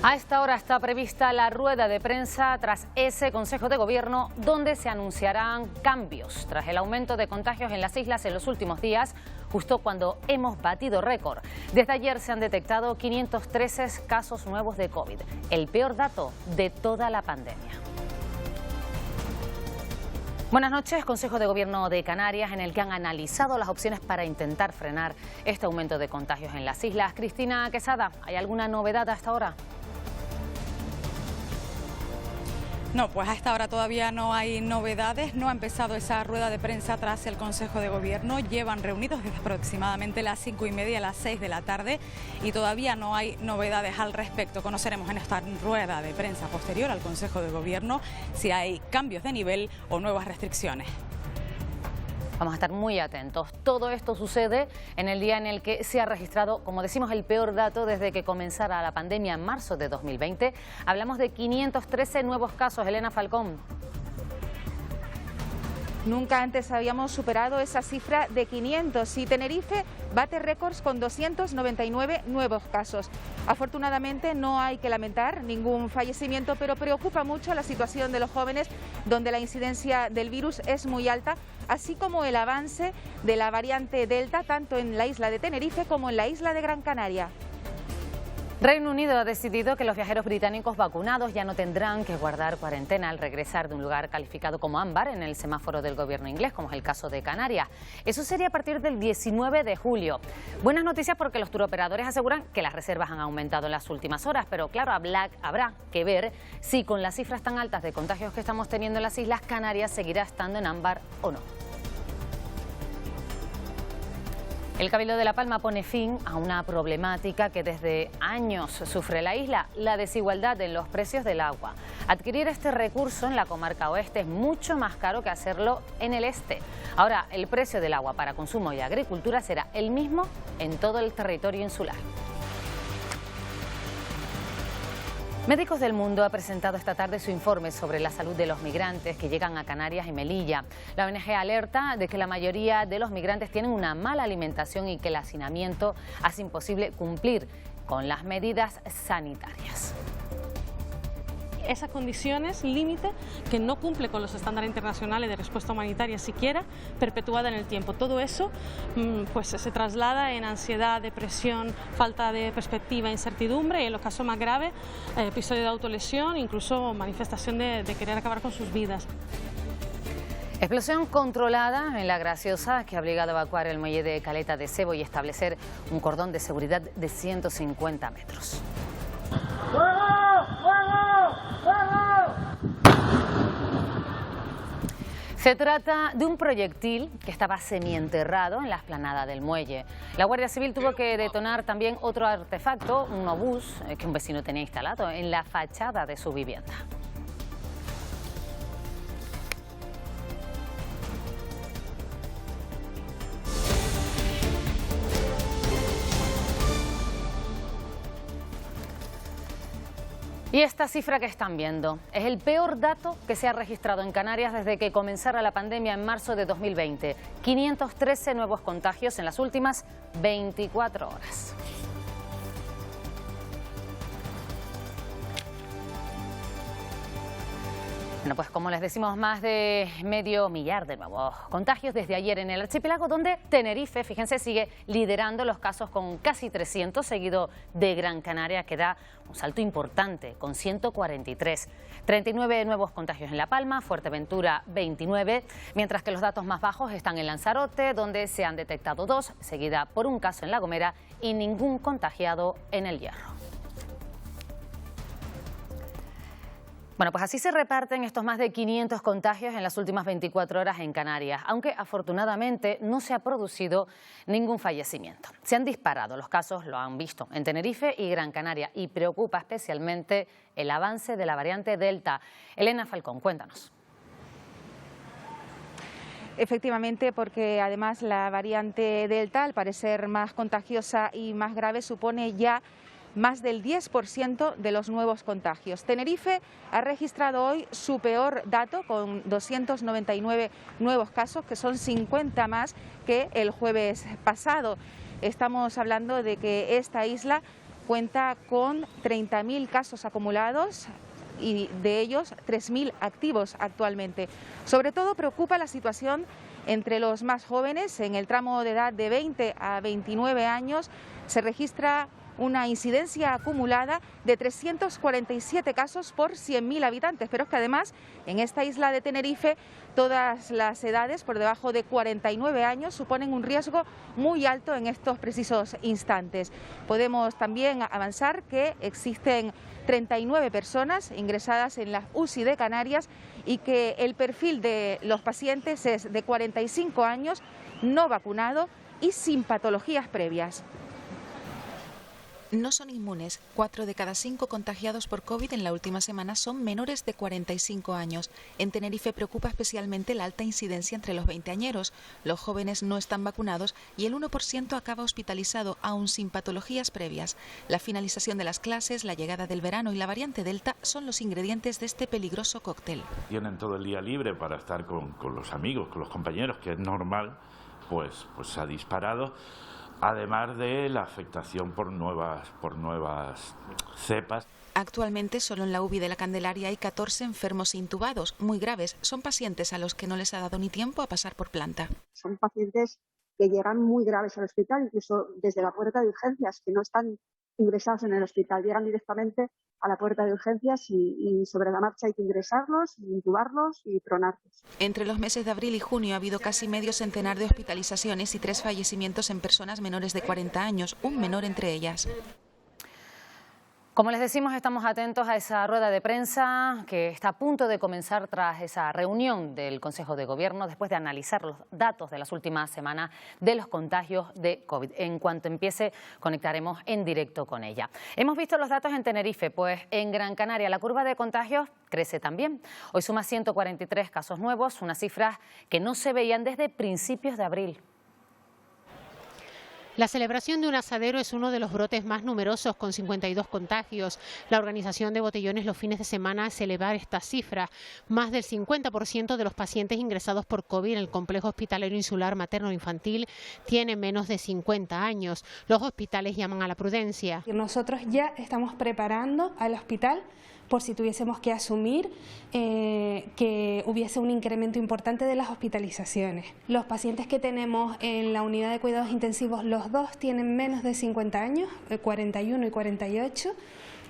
A esta hora está prevista la rueda de prensa tras ese Consejo de Gobierno donde se anunciarán cambios tras el aumento de contagios en las islas en los últimos días, justo cuando hemos batido récord. Desde ayer se han detectado 513 casos nuevos de COVID, el peor dato de toda la pandemia. Buenas noches, Consejo de Gobierno de Canarias, en el que han analizado las opciones para intentar frenar este aumento de contagios en las islas. Cristina Quesada, ¿hay alguna novedad hasta ahora? No, pues a esta hora todavía no hay novedades, no ha empezado esa rueda de prensa tras el Consejo de Gobierno, llevan reunidos desde aproximadamente las 5:30 a las 6 de la tarde y todavía no hay novedades al respecto. Conoceremos en esta rueda de prensa posterior al Consejo de Gobierno si hay cambios de nivel o nuevas restricciones. Vamos a estar muy atentos. Todo esto sucede en el día en el que se ha registrado, como decimos, el peor dato desde que comenzara la pandemia en marzo de 2020. Hablamos de 513 nuevos casos. Elena Falcón. Nunca antes habíamos superado esa cifra de 500 y Tenerife bate récords con 299 nuevos casos. Afortunadamente no hay que lamentar ningún fallecimiento, pero preocupa mucho la situación de los jóvenes, donde la incidencia del virus es muy alta, así como el avance de la variante Delta, tanto en la isla de Tenerife como en la isla de Gran Canaria. Reino Unido ha decidido que los viajeros británicos vacunados ya no tendrán que guardar cuarentena al regresar de un lugar calificado como ámbar en el semáforo del gobierno inglés, como es el caso de Canarias. Eso sería a partir del 19 de julio. Buenas noticias porque los turoperadores aseguran que las reservas han aumentado en las últimas horas, pero claro, habrá que ver si con las cifras tan altas de contagios que estamos teniendo en las Islas Canarias seguirá estando en ámbar o no. El Cabildo de La Palma pone fin a una problemática que desde años sufre la isla, la desigualdad en los precios del agua. Adquirir este recurso en la comarca oeste es mucho más caro que hacerlo en el este. Ahora, el precio del agua para consumo y agricultura será el mismo en todo el territorio insular. Médicos del Mundo ha presentado esta tarde su informe sobre la salud de los migrantes que llegan a Canarias y Melilla. La ONG alerta de que la mayoría de los migrantes tienen una mala alimentación y que el hacinamiento hace imposible cumplir con las medidas sanitarias. Esas condiciones límite que no cumple con los estándares internacionales de respuesta humanitaria siquiera, perpetuada en el tiempo. Todo eso pues se traslada en ansiedad, depresión, falta de perspectiva, incertidumbre y en los casos más graves, episodio de autolesión, incluso manifestación de querer acabar con sus vidas. Explosión controlada en La Graciosa que ha obligado a evacuar el muelle de Caleta de Sebo y establecer un cordón de seguridad de 150 metros. Se trata de un proyectil que estaba semienterrado en la explanada del muelle. La Guardia Civil tuvo que detonar también otro artefacto, un obús que un vecino tenía instalado en la fachada de su vivienda. Y esta cifra que están viendo es el peor dato que se ha registrado en Canarias desde que comenzara la pandemia en marzo de 2020. 513 nuevos contagios en las últimas 24 horas. Bueno, pues como les decimos, más de medio millar de nuevos contagios desde ayer en el archipiélago, donde Tenerife, fíjense, sigue liderando los casos con casi 300, seguido de Gran Canaria, que da un salto importante con 143. 39 nuevos contagios en La Palma, Fuerteventura 29, mientras que los datos más bajos están en Lanzarote, donde se han detectado 2, seguida por un caso en La Gomera y ningún contagiado en El Hierro. Bueno, pues así se reparten estos más de 500 contagios en las últimas 24 horas en Canarias, aunque afortunadamente no se ha producido ningún fallecimiento. Se han disparado los casos, lo han visto, en Tenerife y Gran Canaria, y preocupa especialmente el avance de la variante Delta. Elena Falcón, cuéntanos. Efectivamente, porque además la variante Delta, al parecer más contagiosa y más grave, supone ya más del 10% de los nuevos contagios. Tenerife ha registrado hoy su peor dato con 299 nuevos casos, que son 50 más que el jueves pasado. Estamos hablando de que esta isla cuenta con 30.000 casos acumulados y de ellos 3.000 activos actualmente. Sobre todo preocupa la situación entre los más jóvenes. En el tramo de edad de 20 a 29 años se registra una incidencia acumulada de 347 casos por 100.000 habitantes, pero es que además en esta isla de Tenerife todas las edades por debajo de 49 años suponen un riesgo muy alto en estos precisos instantes. Podemos también avanzar que existen 39 personas ingresadas en la UCI de Canarias y que el perfil de los pacientes es de 45 años, no vacunado y sin patologías previas. No son inmunes. 4 de cada 5 contagiados por COVID en la última semana son menores de 45 años. En Tenerife preocupa especialmente la alta incidencia entre los veinteañeros. Los jóvenes no están vacunados y el 1% acaba hospitalizado, aún sin patologías previas. La finalización de las clases, la llegada del verano y la variante Delta son los ingredientes de este peligroso cóctel. Tienen todo el día libre para estar con los amigos, con los compañeros, que es normal, pues se ha disparado. Además de la afectación por nuevas cepas. Actualmente solo en la UBI de la Candelaria hay 14 enfermos intubados, muy graves. Son pacientes a los que no les ha dado ni tiempo a pasar por planta. Son pacientes que llegan muy graves al hospital, incluso desde la puerta de urgencias, que no están ingresados en el hospital, llegan directamente a la puerta de urgencias y sobre la marcha hay que ingresarlos, intubarlos y tronarlos. Entre los meses de abril y junio ha habido casi medio centenar de hospitalizaciones y 3 fallecimientos en personas menores de 40 años, un menor entre ellas. Como les decimos, estamos atentos a esa rueda de prensa que está a punto de comenzar tras esa reunión del Consejo de Gobierno después de analizar los datos de las últimas semanas de los contagios de COVID. En cuanto empiece, conectaremos en directo con ella. Hemos visto los datos en Tenerife, pues en Gran Canaria la curva de contagios crece también. Hoy suma 143 casos nuevos, unas cifras que no se veían desde principios de abril. La celebración de un asadero es uno de los brotes más numerosos, con 52 contagios. La organización de botellones los fines de semana hace elevar esta cifra. Más del 50% de los pacientes ingresados por COVID en el complejo hospitalario insular materno-infantil tienen menos de 50 años. Los hospitales llaman a la prudencia. Nosotros ya estamos preparando al hospital por si tuviésemos que asumir que hubiese un incremento importante de las hospitalizaciones. Los pacientes que tenemos en la unidad de cuidados intensivos, los dos tienen menos de 50 años, 41 y 48,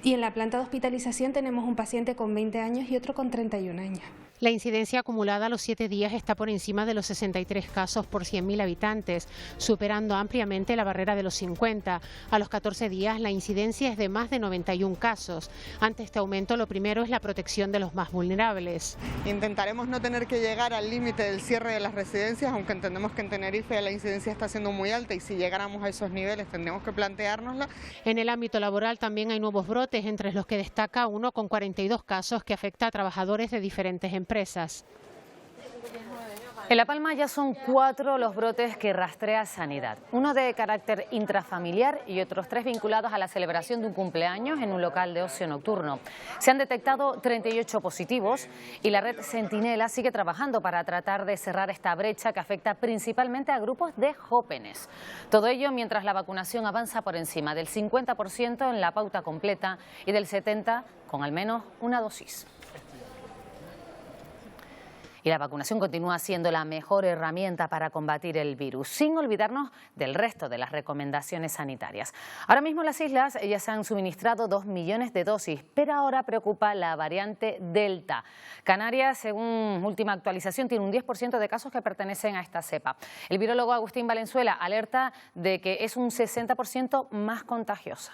y en la planta de hospitalización tenemos un paciente con 20 años y otro con 31 años. La incidencia acumulada a los 7 días está por encima de los 63 casos por 100.000 habitantes, superando ampliamente la barrera de los 50. A los 14 días la incidencia es de más de 91 casos. Ante este aumento, lo primero es la protección de los más vulnerables. Intentaremos no tener que llegar al límite del cierre de las residencias, aunque entendemos que en Tenerife la incidencia está siendo muy alta y si llegáramos a esos niveles tendremos que planteárnosla. En el ámbito laboral también hay nuevos brotes, entre los que destaca uno con 42 casos que afecta a trabajadores de diferentes empresas. En La Palma ya son 4 los brotes que rastrea Sanidad. Uno de carácter intrafamiliar y otros 3 vinculados a la celebración de un cumpleaños en un local de ocio nocturno. Se han detectado 38 positivos y la red Centinela sigue trabajando para tratar de cerrar esta brecha que afecta principalmente a grupos de jóvenes. Todo ello mientras la vacunación avanza por encima del 50% en la pauta completa y del 70% con al menos una dosis. Y la vacunación continúa siendo la mejor herramienta para combatir el virus, sin olvidarnos del resto de las recomendaciones sanitarias. Ahora mismo en las islas ya se han suministrado 2 millones de dosis, pero ahora preocupa la variante Delta. Canarias, según última actualización, tiene un 10% de casos que pertenecen a esta cepa. El virólogo Agustín Valenzuela alerta de que es un 60% más contagiosa.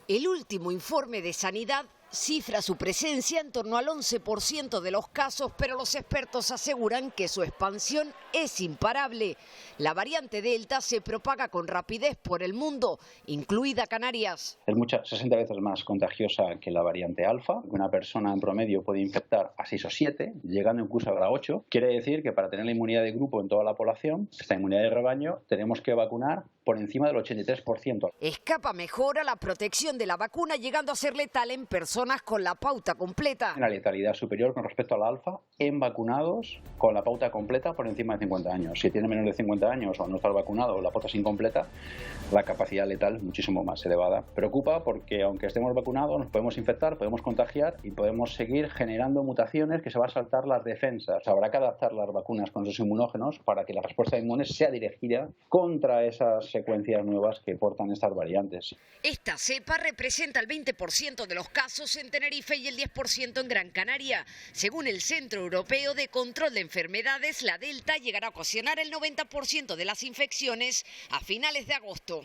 El último informe de Sanidad cifra su presencia en torno al 11% de los casos, pero los expertos aseguran que su expansión es imparable. La variante Delta se propaga con rapidez por el mundo, incluida Canarias. Es 60 veces más contagiosa que la variante Alfa. Una persona en promedio puede infectar a 6 o 7, llegando incluso a 8. Quiere decir que para tener la inmunidad de grupo en toda la población, esta inmunidad de rebaño, tenemos que vacunar por encima del 83%. Escapa mejor a la protección de la vacuna, llegando a ser letal en personas personas con la pauta completa. La letalidad superior con respecto a la alfa en vacunados con la pauta completa por encima de 50 años. Si tiene menos de 50 años o no está vacunado o la pauta es incompleta, la capacidad letal es muchísimo más elevada. Preocupa porque aunque estemos vacunados nos podemos infectar, podemos contagiar y podemos seguir generando mutaciones que se van a saltar las defensas. Habrá que adaptar las vacunas con esos inmunógenos para que la respuesta inmune sea dirigida contra esas secuencias nuevas que portan estas variantes. Esta cepa representa el 20% de los casos en Tenerife y el 10% en Gran Canaria. Según el Centro Europeo de Control de Enfermedades, la Delta llegará a ocasionar el 90% de las infecciones a finales de agosto.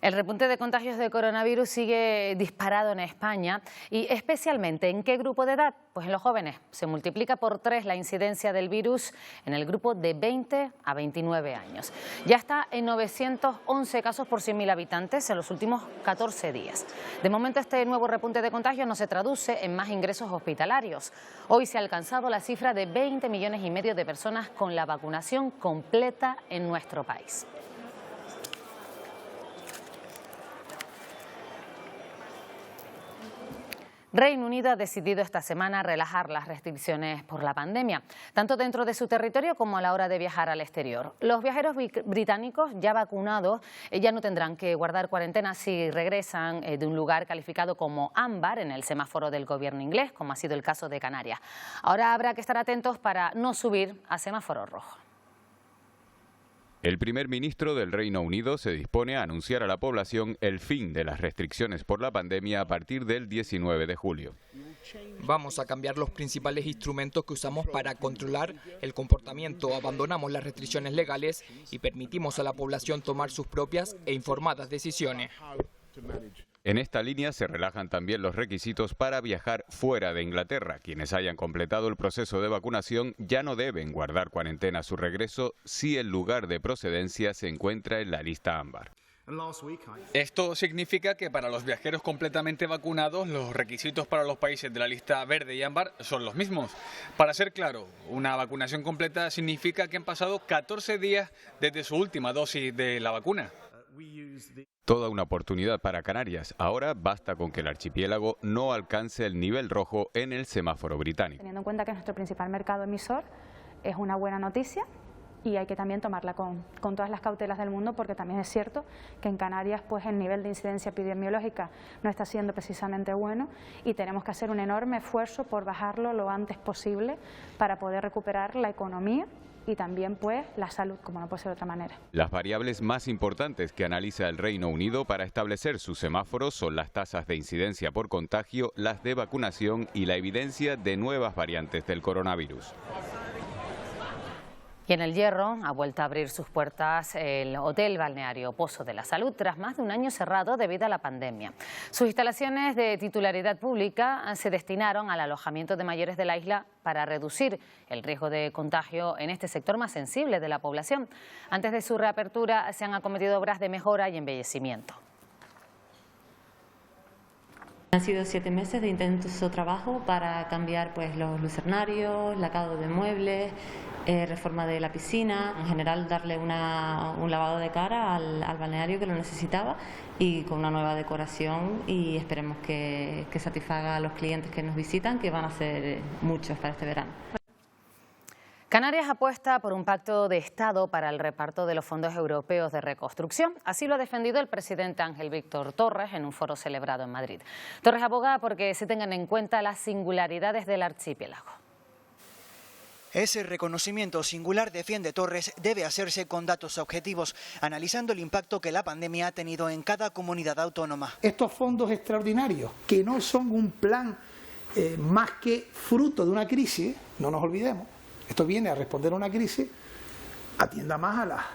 El repunte de contagios de coronavirus sigue disparado en España y especialmente ¿en qué grupo de edad? Pues en los jóvenes. Se multiplica por 3 la incidencia del virus en el grupo de 20 a 29 años. Ya está en 911 casos por 100.000 habitantes en los últimos 14 días. De momento este nuevo repunte de contagios no se traduce en más ingresos hospitalarios. Hoy se ha alcanzado la cifra de 20,5 millones de personas con la vacunación completa en nuestro país. Reino Unido ha decidido esta semana relajar las restricciones por la pandemia, tanto dentro de su territorio como a la hora de viajar al exterior. Los viajeros británicos ya vacunados ya no tendrán que guardar cuarentena si regresan de un lugar calificado como ámbar en el semáforo del gobierno inglés, como ha sido el caso de Canarias. Ahora habrá que estar atentos para no subir a semáforo rojo. El primer ministro del Reino Unido se dispone a anunciar a la población el fin de las restricciones por la pandemia a partir del 19 de julio. Vamos a cambiar los principales instrumentos que usamos para controlar el comportamiento. Abandonamos las restricciones legales y permitimos a la población tomar sus propias e informadas decisiones. En esta línea se relajan también los requisitos para viajar fuera de Inglaterra. Quienes hayan completado el proceso de vacunación ya no deben guardar cuarentena a su regreso si el lugar de procedencia se encuentra en la lista ámbar. Esto significa que para los viajeros completamente vacunados los requisitos para los países de la lista verde y ámbar son los mismos. Para ser claro, una vacunación completa significa que han pasado 14 días desde su última dosis de la vacuna. Toda una oportunidad para Canarias. Ahora basta con que el archipiélago no alcance el nivel rojo en el semáforo británico. Teniendo en cuenta que es nuestro principal mercado emisor, es una buena noticia y hay que también tomarla con todas las cautelas del mundo, porque también es cierto que en Canarias pues el nivel de incidencia epidemiológica no está siendo precisamente bueno y tenemos que hacer un enorme esfuerzo por bajarlo lo antes posible para poder recuperar la economía y también pues la salud, como no puede ser de otra manera. Las variables más importantes que analiza el Reino Unido para establecer sus semáforos son las tasas de incidencia por contagio, las de vacunación y la evidencia de nuevas variantes del coronavirus. Y en El Hierro ha vuelto a abrir sus puertas el Hotel Balneario Pozo de la Salud tras más de un año cerrado debido a la pandemia. Sus instalaciones de titularidad pública se destinaron al alojamiento de mayores de la isla para reducir el riesgo de contagio en este sector más sensible de la población. Antes de su reapertura se han acometido obras de mejora y embellecimiento. Han sido 7 meses de intenso trabajo para cambiar pues los lucernarios, lacado de muebles, reforma de la piscina, en general darle un lavado de cara al balneario que lo necesitaba y con una nueva decoración, y esperemos que satisfaga a los clientes que nos visitan, que van a ser muchos para este verano. Canarias apuesta por un pacto de Estado para el reparto de los fondos europeos de reconstrucción. Así lo ha defendido el presidente Ángel Víctor Torres en un foro celebrado en Madrid. Torres aboga porque se tengan en cuenta las singularidades del archipiélago. Ese reconocimiento singular, defiende Torres, debe hacerse con datos objetivos, analizando el impacto que la pandemia ha tenido en cada comunidad autónoma. Estos fondos extraordinarios, que no son un plan más que fruto de una crisis, no nos olvidemos, esto viene a responder a una crisis, atienda más a las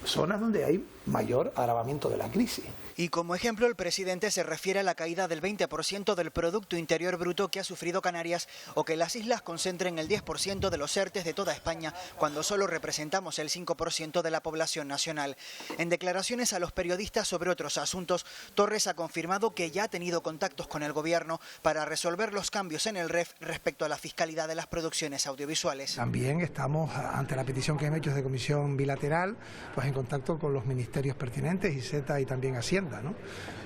zonas donde hay mayor agravamiento de la crisis. Y como ejemplo, el presidente se refiere a la caída del 20% del Producto Interior Bruto que ha sufrido Canarias, o que las islas concentren el 10% de los ERTEs de toda España, cuando solo representamos el 5% de la población nacional. En declaraciones a los periodistas sobre otros asuntos, Torres ha confirmado que ya ha tenido contactos con el Gobierno para resolver los cambios en el REF respecto a la fiscalidad de las producciones audiovisuales. También estamos, ante la petición que hemos hecho de comisión bilateral, pues en contacto con los ministerios ministerios pertinentes, ISETA y también Hacienda, ¿no?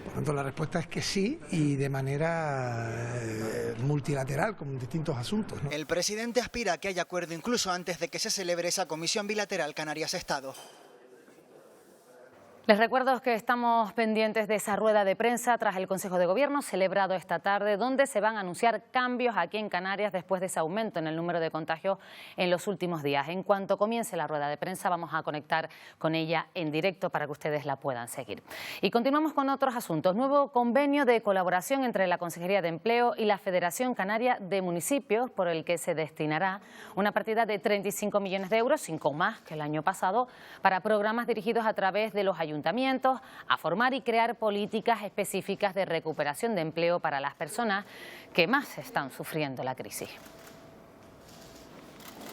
Por tanto, la respuesta es que sí, y de manera multilateral, con distintos asuntos, ¿no? El presidente aspira a que haya acuerdo incluso antes de que se celebre esa comisión bilateral Canarias-Estado. Les recuerdo que estamos pendientes de esa rueda de prensa tras el Consejo de Gobierno celebrado esta tarde, donde se van a anunciar cambios aquí en Canarias después de ese aumento en el número de contagios en los últimos días. En cuanto comience la rueda de prensa vamos a conectar con ella en directo para que ustedes la puedan seguir. Y continuamos con otros asuntos. Nuevo convenio de colaboración entre la Consejería de Empleo y la Federación Canaria de Municipios, por el que se destinará una partida de 35 millones de euros, 5 más que el año pasado, para programas dirigidos a través de los ayuntamientos a formar y crear políticas específicas de recuperación de empleo para las personas que más están sufriendo la crisis.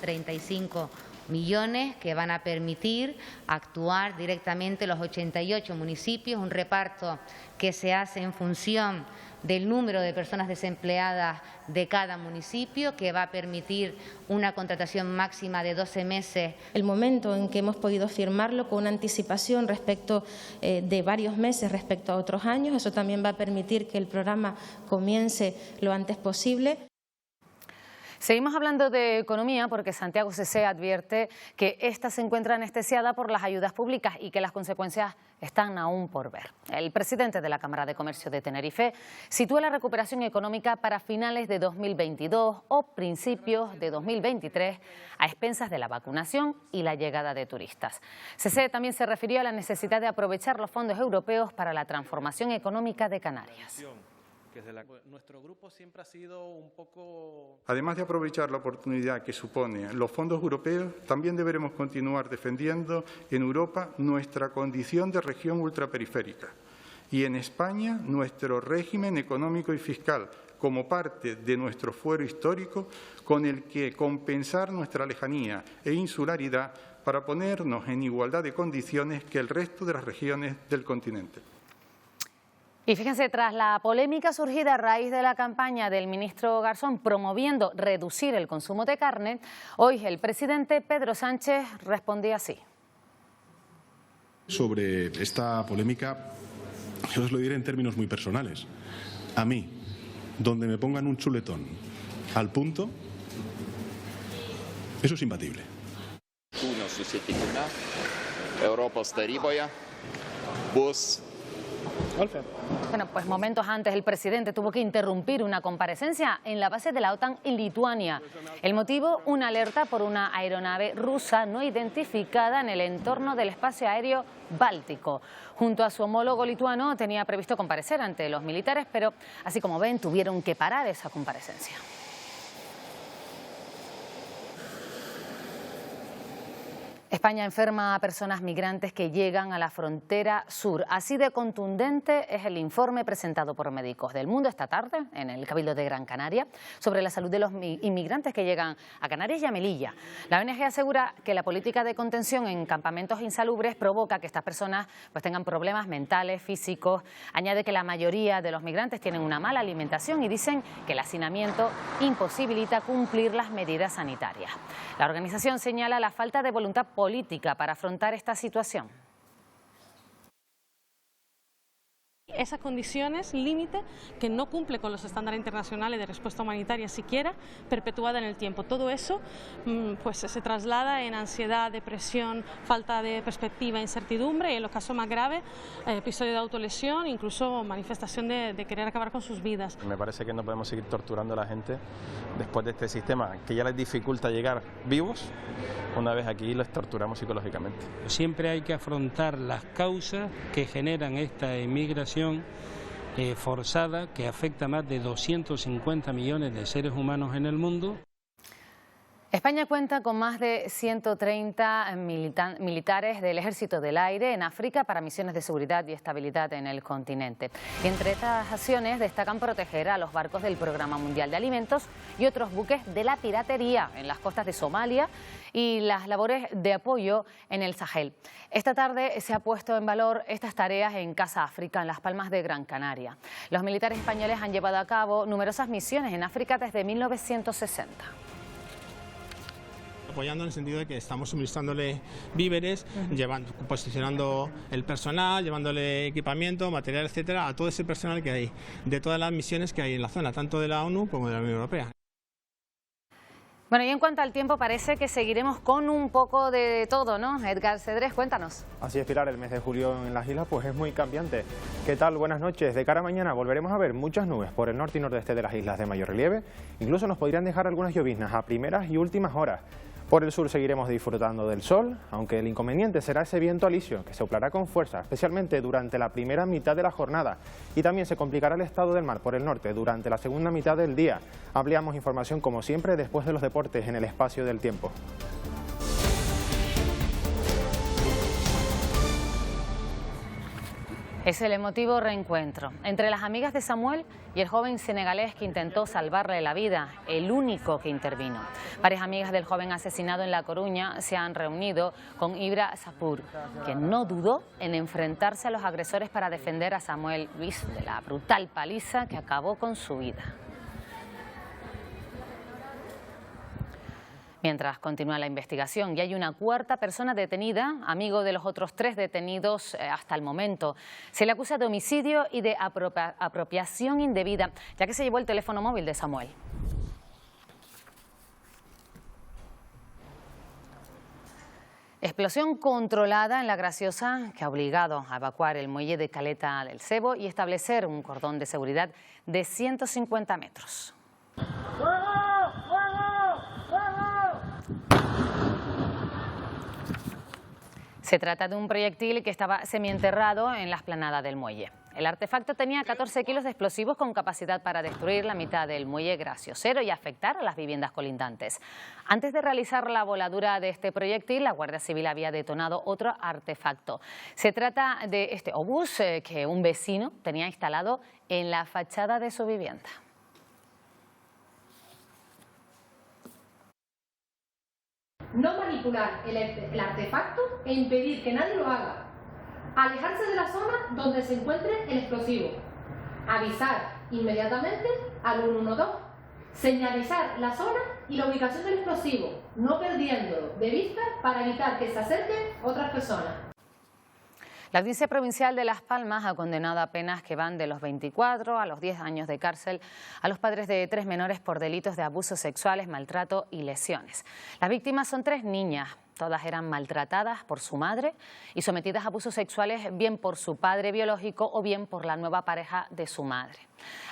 35 millones que van a permitir actuar directamente los 88 municipios, un reparto que se hace en función del número de personas desempleadas de cada municipio, que va a permitir una contratación máxima de 12 meses. El momento en que hemos podido firmarlo con una anticipación respecto de varios meses respecto a otros años, eso también va a permitir que el programa comience lo antes posible. Seguimos hablando de economía porque Santiago CC advierte que esta se encuentra anestesiada por las ayudas públicas y que las consecuencias están aún por ver. El presidente de la Cámara de Comercio de Tenerife sitúa la recuperación económica para finales de 2022 o principios de 2023 a expensas de la vacunación y la llegada de turistas. CC también se refirió a la necesidad de aprovechar los fondos europeos para la transformación económica de Canarias. Nuestro grupo siempre ha sido un poco... Además de aprovechar la oportunidad que suponen los fondos europeos, también deberemos continuar defendiendo en Europa nuestra condición de región ultraperiférica y en España nuestro régimen económico y fiscal como parte de nuestro fuero histórico con el que compensar nuestra lejanía e insularidad para ponernos en igualdad de condiciones que el resto de las regiones del continente. Y fíjense, tras la polémica surgida a raíz de la campaña del ministro Garzón promoviendo reducir el consumo de carne, hoy el presidente Pedro Sánchez respondía así. Sobre esta polémica, yo os lo diré en términos muy personales. A mí, donde me pongan un chuletón al punto, eso es imbatible. Bueno, pues momentos antes el presidente tuvo que interrumpir una comparecencia en la base de la OTAN en Lituania. El motivo, una alerta por una aeronave rusa no identificada en el entorno del espacio aéreo báltico. Junto a su homólogo lituano tenía previsto comparecer ante los militares, pero así como ven tuvieron que parar esa comparecencia. España enferma a personas migrantes que llegan a la frontera sur. Así de contundente es el informe presentado por Médicos del Mundo esta tarde en el Cabildo de Gran Canaria sobre la salud de los inmigrantes que llegan a Canarias y a Melilla. La ONG asegura que la política de contención en campamentos insalubres provoca que estas personas pues tengan problemas mentales, físicos. Añade que la mayoría de los migrantes tienen una mala alimentación y dicen que el hacinamiento imposibilita cumplir las medidas sanitarias. La organización señala la falta de voluntad política para afrontar esta situación. Esas condiciones límite que no cumple con los estándares internacionales de respuesta humanitaria siquiera, perpetuada en el tiempo. Todo eso pues se traslada en ansiedad, depresión, falta de perspectiva, incertidumbre y en los casos más graves, episodio de autolesión, incluso manifestación de querer acabar con sus vidas. Me parece que no podemos seguir torturando a la gente después de este sistema que ya les dificulta llegar vivos. Una vez aquí les torturamos psicológicamente. Siempre hay que afrontar las causas que generan esta inmigración forzada que afecta a más de 250 millones de seres humanos en el mundo. España cuenta con más de 130 militares del Ejército del Aire en África para misiones de seguridad y estabilidad en el continente. Y entre estas acciones destacan proteger a los barcos del Programa Mundial de Alimentos y otros buques de la piratería en las costas de Somalia y las labores de apoyo en el Sahel. Esta tarde se ha puesto en valor estas tareas en Casa África, en Las Palmas de Gran Canaria. Los militares españoles han llevado a cabo numerosas misiones en África desde 1960. Apoyando en el sentido de que estamos suministrándole víveres, posicionando el personal, llevándole equipamiento, material, etcétera, a todo ese personal que hay, de todas las misiones que hay en la zona, tanto de la ONU como de la Unión Europea. Bueno, y en cuanto al tiempo, parece que seguiremos con un poco de todo, ¿no? Edgar Cedrés, cuéntanos. Así es, Pilar, el mes de julio en las islas pues es muy cambiante. ¿Qué tal? Buenas noches. De cara a mañana volveremos a ver muchas nubes por el norte y nordeste de las islas de mayor relieve. Incluso nos podrían dejar algunas lloviznas a primeras y últimas horas. Por el sur seguiremos disfrutando del sol, aunque el inconveniente será ese viento alisio que soplará con fuerza, especialmente durante la primera mitad de la jornada. Y también se complicará el estado del mar por el norte durante la segunda mitad del día. Ampliamos información como siempre después de los deportes en el espacio del tiempo. Es el emotivo reencuentro entre las amigas de Samuel y el joven senegalés que intentó salvarle la vida, el único que intervino. Varias amigas del joven asesinado en La Coruña se han reunido con Ibra Sapur, quien no dudó en enfrentarse a los agresores para defender a Samuel Luis de la brutal paliza que acabó con su vida. Mientras continúa la investigación y hay una cuarta persona detenida, amigo de los otros 3 detenidos hasta el momento. Se le acusa de homicidio y de apropiación indebida, ya que se llevó el teléfono móvil de Samuel. Explosión controlada en La Graciosa que ha obligado a evacuar el muelle de Caleta del Cebo y establecer un cordón de seguridad de 150 metros. Se trata de un proyectil que estaba semienterrado en la explanada del muelle. El artefacto tenía 14 kilos de explosivos con capacidad para destruir la mitad del muelle Graciosero y afectar a las viviendas colindantes. Antes de realizar la voladura de este proyectil, la Guardia Civil había detonado otro artefacto. Se trata de este obús que un vecino tenía instalado en la fachada de su vivienda. No manipular el artefacto e impedir que nadie lo haga. Alejarse de la zona donde se encuentre el explosivo. Avisar inmediatamente al 112. Señalizar la zona y la ubicación del explosivo, no perdiéndolo de vista para evitar que se acerquen otras personas. La Audiencia Provincial de Las Palmas ha condenado a penas que van de los 24 a los 10 años de cárcel a los padres de 3 menores por delitos de abusos sexuales, maltrato y lesiones. Las víctimas son 3 niñas. Todas eran maltratadas por su madre y sometidas a abusos sexuales bien por su padre biológico o bien por la nueva pareja de su madre.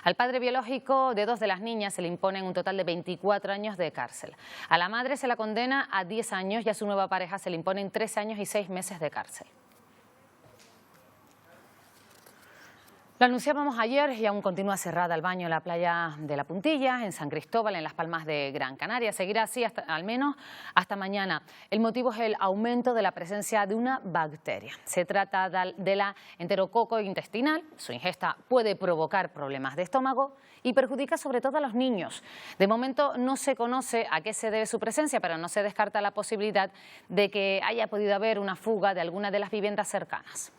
Al padre biológico de 2 de las niñas se le imponen un total de 24 años de cárcel. A la madre se la condena a 10 años y a su nueva pareja se le imponen 13 años y 6 meses de cárcel. Lo anunciábamos ayer y aún continúa cerrada el baño en la playa de La Puntilla, en San Cristóbal, en Las Palmas de Gran Canaria. Seguirá así al menos hasta mañana. El motivo es el aumento de la presencia de una bacteria. Se trata de la enterococo intestinal. Su ingesta puede provocar problemas de estómago y perjudica sobre todo a los niños. De momento no se conoce a qué se debe su presencia, pero no se descarta la posibilidad de que haya podido haber una fuga de alguna de las viviendas cercanas.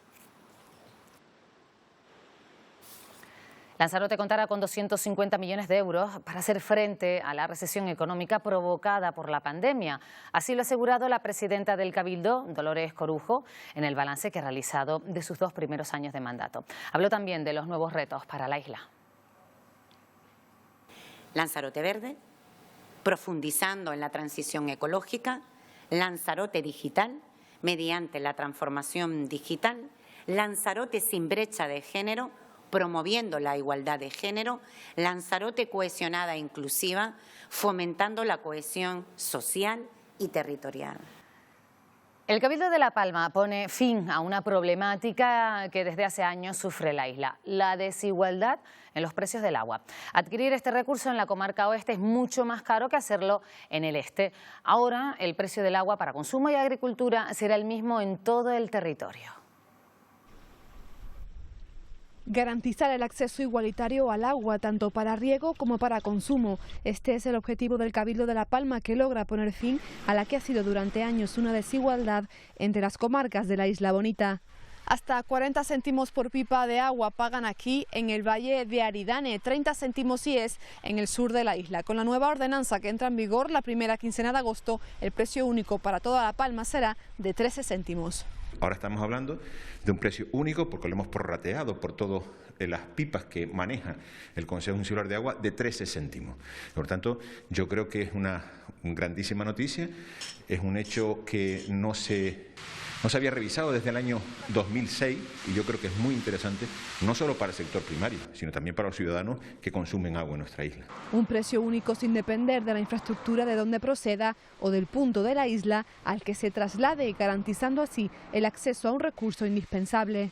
Lanzarote contará con 250 millones de euros para hacer frente a la recesión económica provocada por la pandemia. Así lo ha asegurado la presidenta del Cabildo, Dolores Corujo, en el balance que ha realizado de sus 2 primeros años de mandato. Habló también de los nuevos retos para la isla. Lanzarote Verde, profundizando en la transición ecológica, Lanzarote Digital, mediante la transformación digital, Lanzarote sin brecha de género, promoviendo la igualdad de género, Lanzarote cohesionada e inclusiva, fomentando la cohesión social y territorial. El Cabildo de La Palma pone fin a una problemática que desde hace años sufre la isla, la desigualdad en los precios del agua. Adquirir este recurso en la comarca oeste es mucho más caro que hacerlo en el este. Ahora el precio del agua para consumo y agricultura será el mismo en todo el territorio. Garantizar el acceso igualitario al agua, tanto para riego como para consumo. Este es el objetivo del Cabildo de La Palma, que logra poner fin a la que ha sido durante años una desigualdad entre las comarcas de la Isla Bonita. Hasta 40 céntimos por pipa de agua pagan aquí en el Valle de Aridane, 30 céntimos si es en el sur de la isla. Con la nueva ordenanza que entra en vigor la primera quincena de agosto, el precio único para toda La Palma será de 13 céntimos. Ahora estamos hablando de un precio único porque lo hemos prorrateado por todas las pipas que maneja el Consejo Insular de Agua de 13 céntimos. Por tanto, yo creo que es una grandísima noticia, es un hecho que no se había revisado desde el año 2006 y yo creo que es muy interesante, no solo para el sector primario, sino también para los ciudadanos que consumen agua en nuestra isla. Un precio único sin depender de la infraestructura de donde proceda o del punto de la isla al que se traslade y garantizando así el acceso a un recurso indispensable.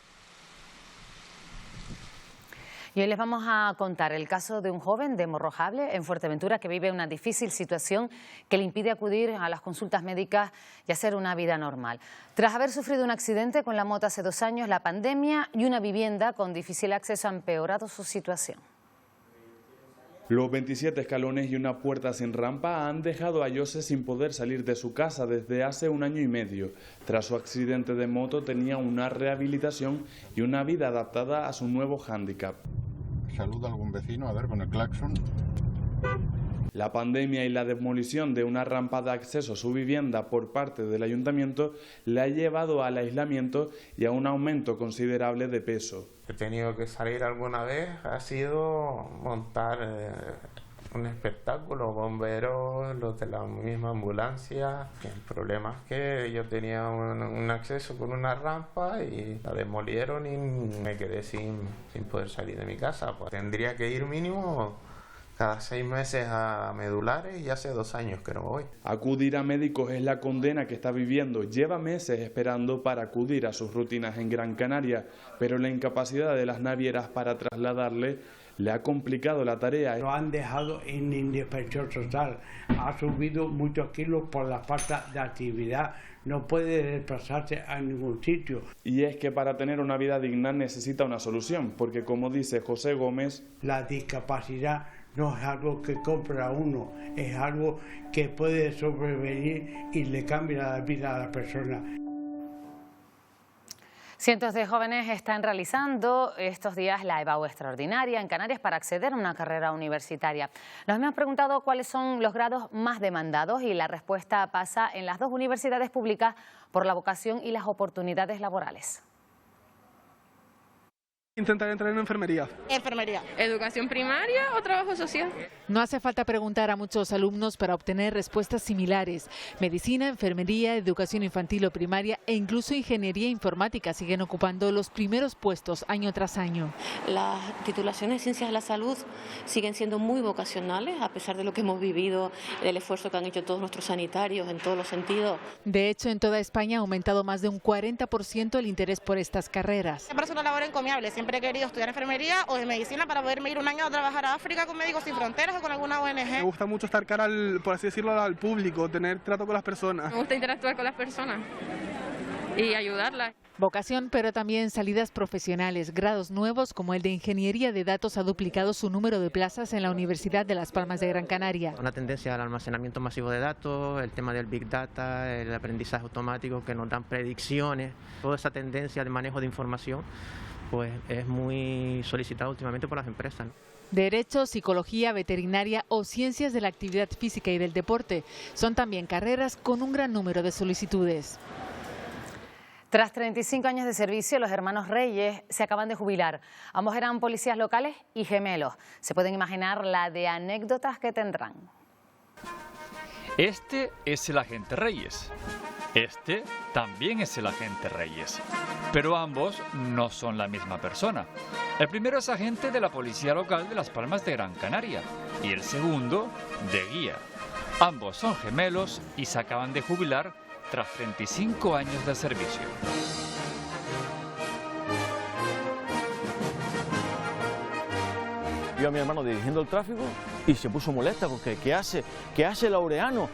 Y hoy les vamos a contar el caso de un joven de Morrojable, en Fuerteventura, que vive una difícil situación que le impide acudir a las consultas médicas y hacer una vida normal. Tras haber sufrido un accidente con la moto hace 2 años, la pandemia y una vivienda con difícil acceso han empeorado su situación. Los 27 escalones y una puerta sin rampa han dejado a Jose sin poder salir de su casa desde hace 1 año y medio. Tras su accidente de moto tenía una rehabilitación y una vida adaptada a su nuevo hándicap. Saluda a algún vecino, a ver, con el claxon. La pandemia y la demolición de una rampa de acceso a su vivienda por parte del ayuntamiento le ha llevado al aislamiento y a un aumento considerable de peso. He tenido que salir alguna vez, ha sido montar un espectáculo, bomberos, los de la misma ambulancia. El problema es que yo tenía un acceso con una rampa y la demolieron y me quedé sin poder salir de mi casa. Pues tendría que ir mínimo cada 6 meses a medulares y hace 2 años que no voy. Acudir a médicos es la condena que está viviendo. Lleva meses esperando para acudir a sus rutinas en Gran Canaria, pero la incapacidad de las navieras para trasladarle le ha complicado la tarea. Lo han dejado en indefensión total. Ha subido muchos kilos por la falta de actividad. No puede desplazarse a ningún sitio. Y es que para tener una vida digna necesita una solución, porque como dice José Gómez, la discapacidad no es algo que compra uno, es algo que puede sobrevenir y le cambia la vida a la persona. Cientos de jóvenes están realizando estos días la EBAU extraordinaria en Canarias para acceder a una carrera universitaria. Nos hemos preguntado cuáles son los grados más demandados y la respuesta pasa en las 2 universidades públicas por la vocación y las oportunidades laborales. Intentar entrar en enfermería. Enfermería. ¿Educación primaria o trabajo social? No hace falta preguntar a muchos alumnos para obtener respuestas similares. Medicina, enfermería, educación infantil o primaria e incluso ingeniería informática siguen ocupando los primeros puestos año tras año. Las titulaciones de Ciencias de la Salud siguen siendo muy vocacionales, a pesar de lo que hemos vivido, del esfuerzo que han hecho todos nuestros sanitarios en todos los sentidos. De hecho, en toda España ha aumentado más de un 40% el interés por estas carreras. Me parece una labor encomiable. Siempre he querido estudiar enfermería o de medicina para poderme ir 1 año a trabajar a África con Médicos Sin Fronteras o con alguna ONG. Me gusta mucho estar cara al, por así decirlo, al público, tener trato con las personas. Me gusta interactuar con las personas y ayudarlas. Vocación, pero también salidas profesionales. Grados nuevos como el de Ingeniería de Datos ha duplicado su número de plazas en la Universidad de Las Palmas de Gran Canaria. Una tendencia al almacenamiento masivo de datos, el tema del Big Data, el aprendizaje automático que nos dan predicciones, toda esa tendencia de manejo de información pues es muy solicitado últimamente por las empresas. Derecho, psicología, veterinaria o ciencias de la actividad física y del deporte son también carreras con un gran número de solicitudes. Tras 35 años de servicio, los hermanos Reyes se acaban de jubilar. Ambos eran policías locales y gemelos. Se pueden imaginar la de anécdotas que tendrán. Este es el agente Reyes. Este también es el agente Reyes. Pero ambos no son la misma persona. El primero es agente de la policía local de Las Palmas de Gran Canaria y el segundo de guía. Ambos son gemelos y se acaban de jubilar tras 35 años de servicio. Vio a mi hermano dirigiendo el tráfico y se puso molesta porque ¿qué hace Laureano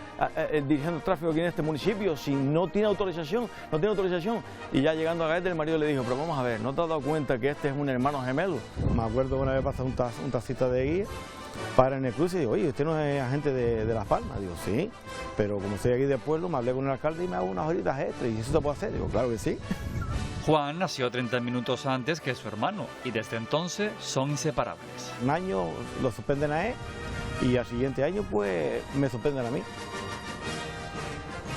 dirigiendo el tráfico aquí en este municipio si no tiene autorización? No tiene autorización. Y ya llegando a Gaete, el marido le dijo, pero vamos a ver, ¿no te has dado cuenta que este es un hermano gemelo? Me acuerdo que una vez pasó un taxista de guía, para en el cruce y digo, oye, ¿usted no es agente de Las Palmas? Digo, sí, pero como estoy aquí de pueblo, me hablé con el alcalde y me hago unas horitas extras y eso se puede hacer. Digo, claro que sí. Juan nació 30 minutos antes que su hermano y desde entonces son inseparables. Un año lo suspenden a él y al siguiente año pues me suspenden a mí.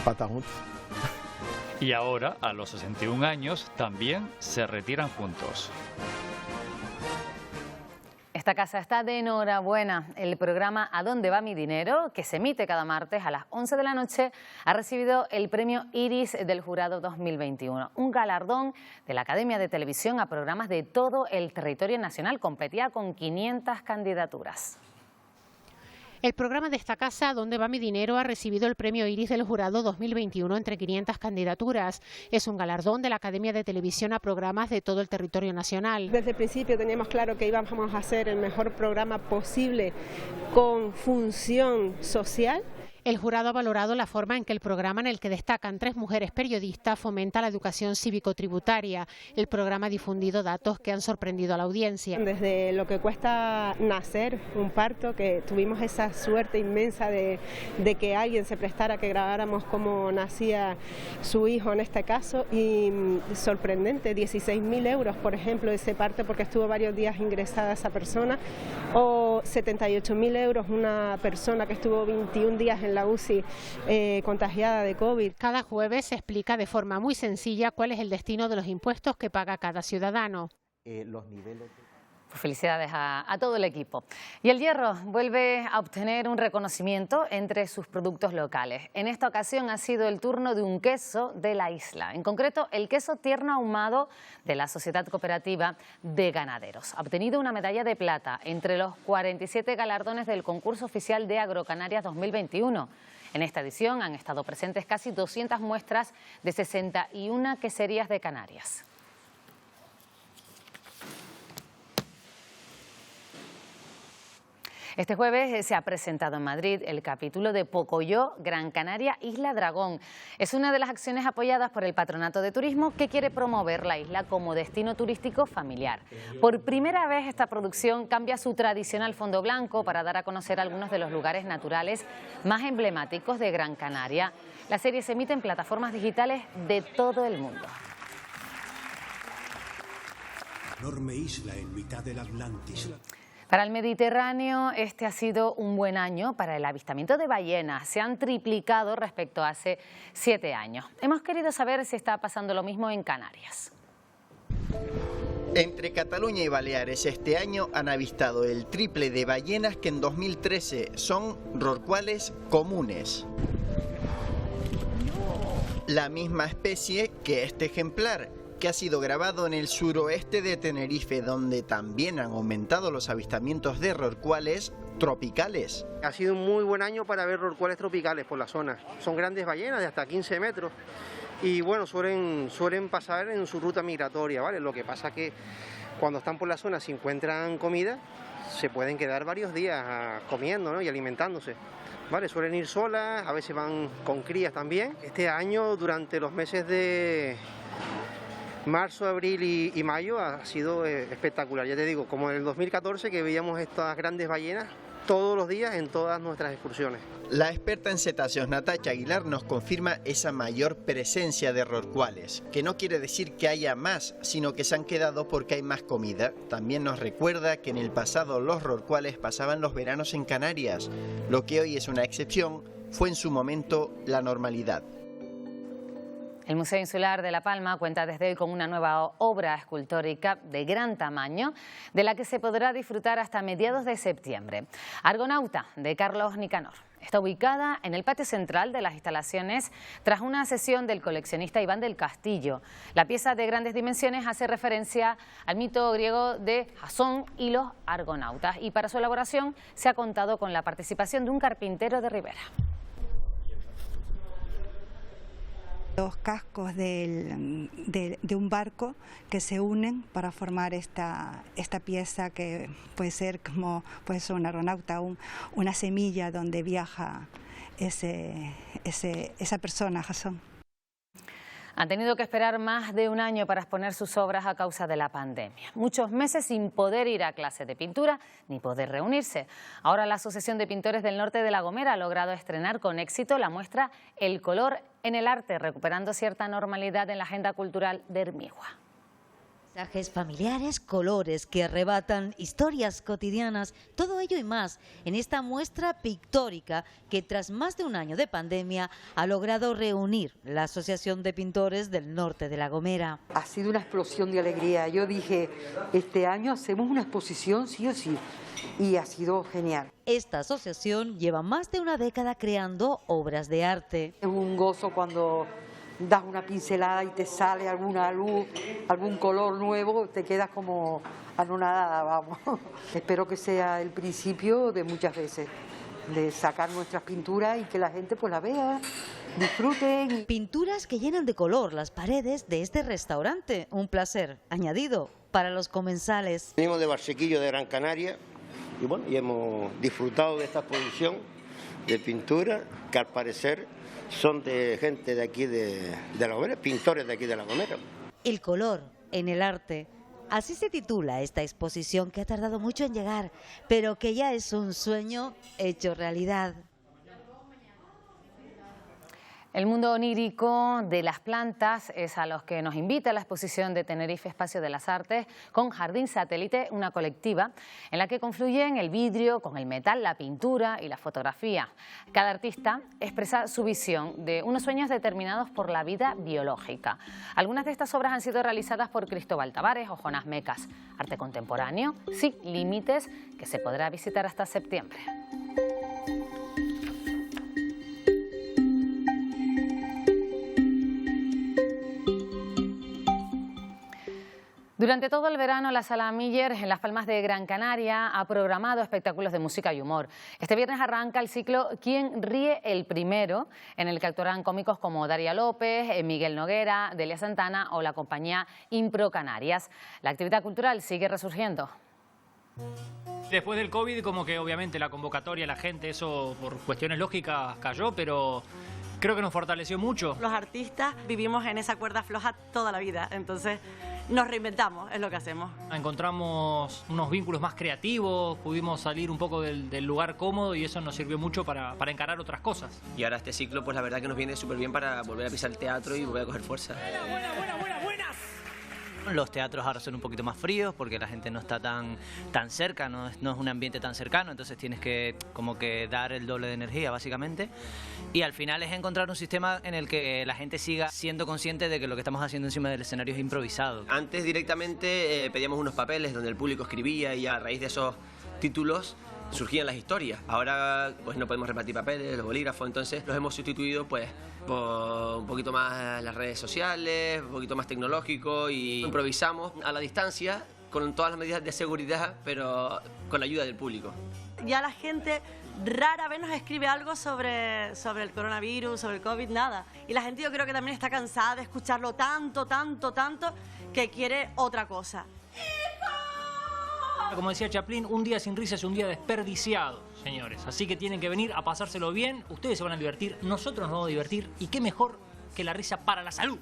Para estar juntos. Y ahora, a los 61 años, también se retiran juntos. Esta casa está de enhorabuena. El programa ¿A dónde va mi dinero?, que se emite cada martes a las 11 de la noche, ha recibido el premio Iris del Jurado 2021, un galardón de la Academia de Televisión a programas de todo el territorio nacional. Competía con 500 candidaturas. El programa de esta casa, ¿Dónde va mi dinero?, ha recibido el premio Iris del Jurado 2021 entre 500 candidaturas. Es un galardón de la Academia de Televisión a programas de todo el territorio nacional. Desde el principio teníamos claro que íbamos a hacer el mejor programa posible con función social. El jurado ha valorado la forma en que el programa, en el que destacan 3 mujeres periodistas, fomenta la educación cívico-tributaria. El programa ha difundido datos que han sorprendido a la audiencia. Desde lo que cuesta nacer un parto, que tuvimos esa suerte inmensa de que alguien se prestara a que grabáramos cómo nacía su hijo en este caso, y sorprendente, 16.000 euros, por ejemplo, ese parto porque estuvo varios días ingresada esa persona, o 78.000 euros una persona que estuvo 21 días en la UCI contagiada de COVID. Cada jueves se explica de forma muy sencilla cuál es el destino de los impuestos que paga cada ciudadano. Felicidades a todo el equipo. Y el Hierro vuelve a obtener un reconocimiento entre sus productos locales. En esta ocasión ha sido el turno de un queso de la isla, en concreto el queso tierno ahumado de la Sociedad Cooperativa de Ganaderos. Ha obtenido una medalla de plata entre los 47 galardones del concurso oficial de Agrocanarias 2021. En esta edición han estado presentes casi 200 muestras de 61 queserías de Canarias. Este jueves se ha presentado en Madrid el capítulo de Pocoyo, Gran Canaria, Isla Dragón. Es una de las acciones apoyadas por el Patronato de Turismo, que quiere promover la isla como destino turístico familiar. Por primera vez esta producción cambia su tradicional fondo blanco para dar a conocer algunos de los lugares naturales más emblemáticos de Gran Canaria. La serie se emite en plataformas digitales de todo el mundo. Enorme isla en mitad del Atlántico. Para el Mediterráneo, este ha sido un buen año para el avistamiento de ballenas. Se han triplicado respecto a hace 7 años. Hemos querido saber si está pasando lo mismo en Canarias. Entre Cataluña y Baleares este año han avistado el triple de ballenas que en 2013. Son rorcuales comunes. La misma especie que este ejemplar, que ha sido grabado en el suroeste de Tenerife, donde también han aumentado los avistamientos de rorcuales tropicales. Ha sido un muy buen año para ver rorcuales tropicales por la zona. Son grandes ballenas de hasta 15 metros y bueno, suelen pasar en su ruta migratoria, ¿vale? Lo que pasa que cuando están por la zona, si encuentran comida, se pueden quedar varios días comiendo, ¿no?, y alimentándose. Vale, suelen ir solas, a veces van con crías también. Este año, durante los meses de marzo, abril y mayo, ha sido espectacular. Ya te digo, como en el 2014, que veíamos estas grandes ballenas todos los días en todas nuestras excursiones. La experta en cetáceos Natacha Aguilar nos confirma esa mayor presencia de rorcuales, que no quiere decir que haya más, sino que se han quedado porque hay más comida. También nos recuerda que en el pasado los rorcuales pasaban los veranos en Canarias. Lo que hoy es una excepción fue en su momento la normalidad. El Museo Insular de La Palma cuenta desde hoy con una nueva obra escultórica de gran tamaño, de la que se podrá disfrutar hasta mediados de septiembre. Argonauta, de Carlos Nicanor. Está ubicada en el patio central de las instalaciones tras una sesión del coleccionista Iván del Castillo. La pieza de grandes dimensiones hace referencia al mito griego de Jasón y los argonautas, y para su elaboración se ha contado con la participación de un carpintero de Ribera. Los cascos de un barco que se unen para formar esta pieza, que puede ser como un argonauta, una semilla donde viaja esa persona, Jasón. Han tenido que esperar más de un año para exponer sus obras a causa de la pandemia. Muchos meses sin poder ir a clases de pintura ni poder reunirse. Ahora la Asociación de Pintores del Norte de La Gomera ha logrado estrenar con éxito la muestra El color en el arte, recuperando cierta normalidad en la agenda cultural de Hermigua. Mensajes familiares, colores que arrebatan, historias cotidianas, todo ello y más en esta muestra pictórica que tras más de un año de pandemia ha logrado reunir la Asociación de Pintores del Norte de La Gomera. Ha sido una explosión de alegría. Yo dije, este año hacemos una exposición sí o sí, y ha sido genial. Esta asociación lleva más de una década creando obras de arte. Es un gozo cuando das una pincelada y te sale alguna luz, algún color nuevo, te quedas como anonadada, vamos. Espero que sea el principio de muchas veces, de sacar nuestras pinturas y que la gente pues la vea, disfruten. Pinturas que llenan de color las paredes de este restaurante, un placer añadido para los comensales. Venimos de Barsequillo, de Gran Canaria, y bueno, y hemos disfrutado de esta exposición de pintura que al parecer son de gente de aquí de La Gomera, pintores de aquí de La Gomera. El color en el arte. Así se titula esta exposición que ha tardado mucho en llegar, pero que ya es un sueño hecho realidad. El mundo onírico de las plantas es a los que nos invita la exposición de Tenerife Espacio de las Artes con Jardín Satélite, una colectiva en la que confluyen el vidrio con el metal, la pintura y la fotografía. Cada artista expresa su visión de unos sueños determinados por la vida biológica. Algunas de estas obras han sido realizadas por Cristóbal Tavares o Jonás Mecas. Arte contemporáneo, sin límites, que se podrá visitar hasta septiembre. Durante todo el verano, la Sala Miller en Las Palmas de Gran Canaria ha programado espectáculos de música y humor. Este viernes arranca el ciclo ¿Quién ríe el primero?, en el que actuarán cómicos como Daria López, Miguel Noguera, Delia Santana o la compañía Impro Canarias. La actividad cultural sigue resurgiendo. Después del COVID, como que obviamente la convocatoria, la gente, eso por cuestiones lógicas cayó, pero creo que nos fortaleció mucho. Los artistas vivimos en esa cuerda floja toda la vida, entonces nos reinventamos, es lo que hacemos. Encontramos unos vínculos más creativos, pudimos salir un poco del lugar cómodo y eso nos sirvió mucho para encarar otras cosas. Y ahora este ciclo, pues la verdad que nos viene súper bien para volver a pisar el teatro y volver a coger fuerza. Buenas. Los teatros ahora son un poquito más fríos porque la gente no está tan cerca, no es un ambiente tan cercano, entonces tienes que como que dar el doble de energía básicamente, y al final es encontrar un sistema en el que la gente siga siendo consciente de que lo que estamos haciendo encima del escenario es improvisado. Antes directamente pedíamos unos papeles donde el público escribía y a raíz de esos títulos surgían las historias. Ahora pues no podemos repartir papeles, los bolígrafos, entonces los hemos sustituido pues por un poquito más las redes sociales, un poquito más tecnológico, y improvisamos a la distancia con todas las medidas de seguridad, pero con la ayuda del público. Ya la gente rara vez nos escribe algo sobre el coronavirus, sobre el COVID, nada. Y la gente yo creo que también está cansada de escucharlo tanto, que quiere otra cosa. Como decía Chaplin, un día sin risa es un día desperdiciado, señores. Así que tienen que venir a pasárselo bien, ustedes se van a divertir, nosotros nos vamos a divertir, y qué mejor que la risa para la salud.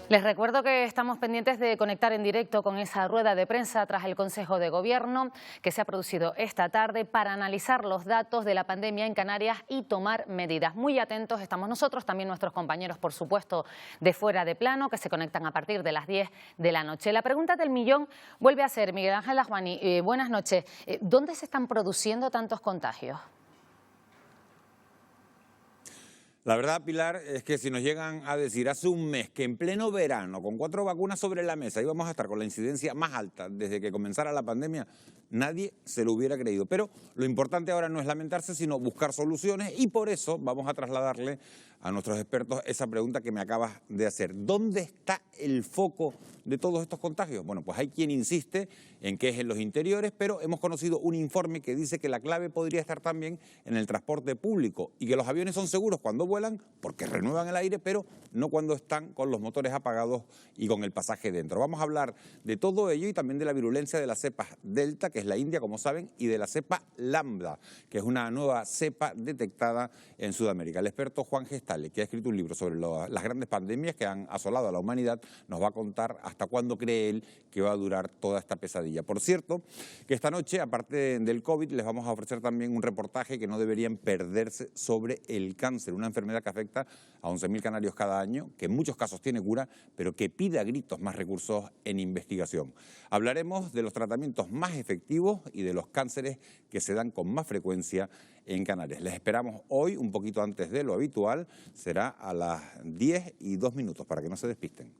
Les recuerdo que estamos pendientes de conectar en directo con esa rueda de prensa tras el Consejo de Gobierno que se ha producido esta tarde para analizar los datos de la pandemia en Canarias y tomar medidas. Muy atentos estamos nosotros, también nuestros compañeros, por supuesto, de fuera de plano, que se conectan a partir de las 10 de la noche. La pregunta del millón vuelve a ser, Miguel Ángel Lajuani, buenas noches. ¿Dónde se están produciendo tantos contagios? La verdad, Pilar, es que si nos llegan a decir hace un mes que en pleno verano, con 4 vacunas sobre la mesa, íbamos a estar con la incidencia más alta desde que comenzara la pandemia, nadie se lo hubiera creído. Pero lo importante ahora no es lamentarse, sino buscar soluciones, y por eso vamos a trasladarle a nuestros expertos esa pregunta que me acabas de hacer. ¿Dónde está el foco de todos estos contagios? Bueno, pues hay quien insiste en que es en los interiores, pero hemos conocido un informe que dice que la clave podría estar también en el transporte público y que los aviones son seguros cuando vuelan porque renuevan el aire, pero no cuando están con los motores apagados y con el pasaje dentro. Vamos a hablar de todo ello y también de la virulencia de la cepa Delta, que es la India, como saben, y de la cepa Lambda, que es una nueva cepa detectada en Sudamérica. El experto Juan Gestale, que ha escrito un libro sobre las grandes pandemias que han asolado a la humanidad, nos va a contar hasta cuándo cree él que va a durar toda esta pesadilla. Por cierto, que esta noche, aparte del COVID, les vamos a ofrecer también un reportaje que no deberían perderse sobre el cáncer, una enfermedad enfermedad que afecta a 11.000 canarios cada año, que en muchos casos tiene cura, pero que pide a gritos más recursos en investigación. Hablaremos de los tratamientos más efectivos y de los cánceres que se dan con más frecuencia en Canarias. Les esperamos hoy, un poquito antes de lo habitual, será a las 10:02 para que no se despisten.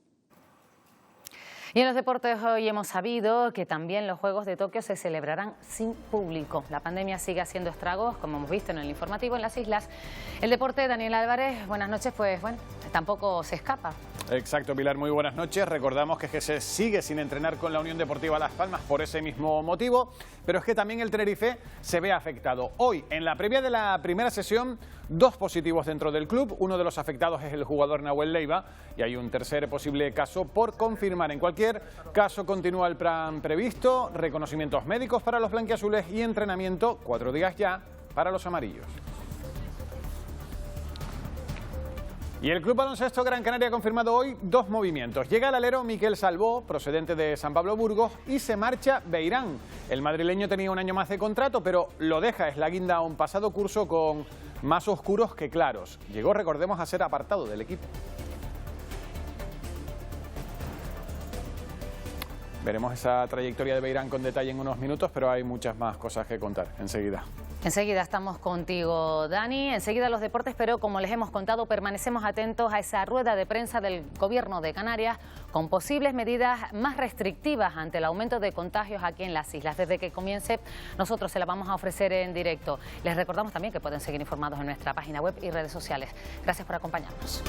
Y en los deportes hoy hemos sabido que también los Juegos de Tokio se celebrarán sin público. La pandemia sigue haciendo estragos, como hemos visto en el informativo en las islas. El deporte, Daniel Álvarez, buenas noches, pues bueno, tampoco se escapa. Exacto, Pilar, muy buenas noches. Recordamos que GC sigue sin entrenar con la Unión Deportiva Las Palmas por ese mismo motivo, pero es que también el Tenerife se ve afectado. Hoy, en la previa de la primera sesión, 2 positivos dentro del club. Uno de los afectados es el jugador Nahuel Leiva y hay un tercer posible caso por confirmar. En cualquier caso, continúa el plan previsto, reconocimientos médicos para los blanquiazules y entrenamiento 4 días ya para los amarillos. Y el Club Baloncesto Gran Canaria ha confirmado hoy 2 movimientos. Llega el alero Miquel Salvó, procedente de San Pablo Burgos, y se marcha Beirán. El madrileño tenía un año más de contrato, pero lo deja, es la guinda a un pasado curso con más oscuros que claros. Llegó, recordemos, a ser apartado del equipo. Veremos esa trayectoria de Beirán con detalle en unos minutos, pero hay muchas más cosas que contar enseguida. Enseguida estamos contigo, Dani. Enseguida los deportes, pero como les hemos contado, permanecemos atentos a esa rueda de prensa del Gobierno de Canarias con posibles medidas más restrictivas ante el aumento de contagios aquí en las islas. Desde que comience, nosotros se la vamos a ofrecer en directo. Les recordamos también que pueden seguir informados en nuestra página web y redes sociales. Gracias por acompañarnos.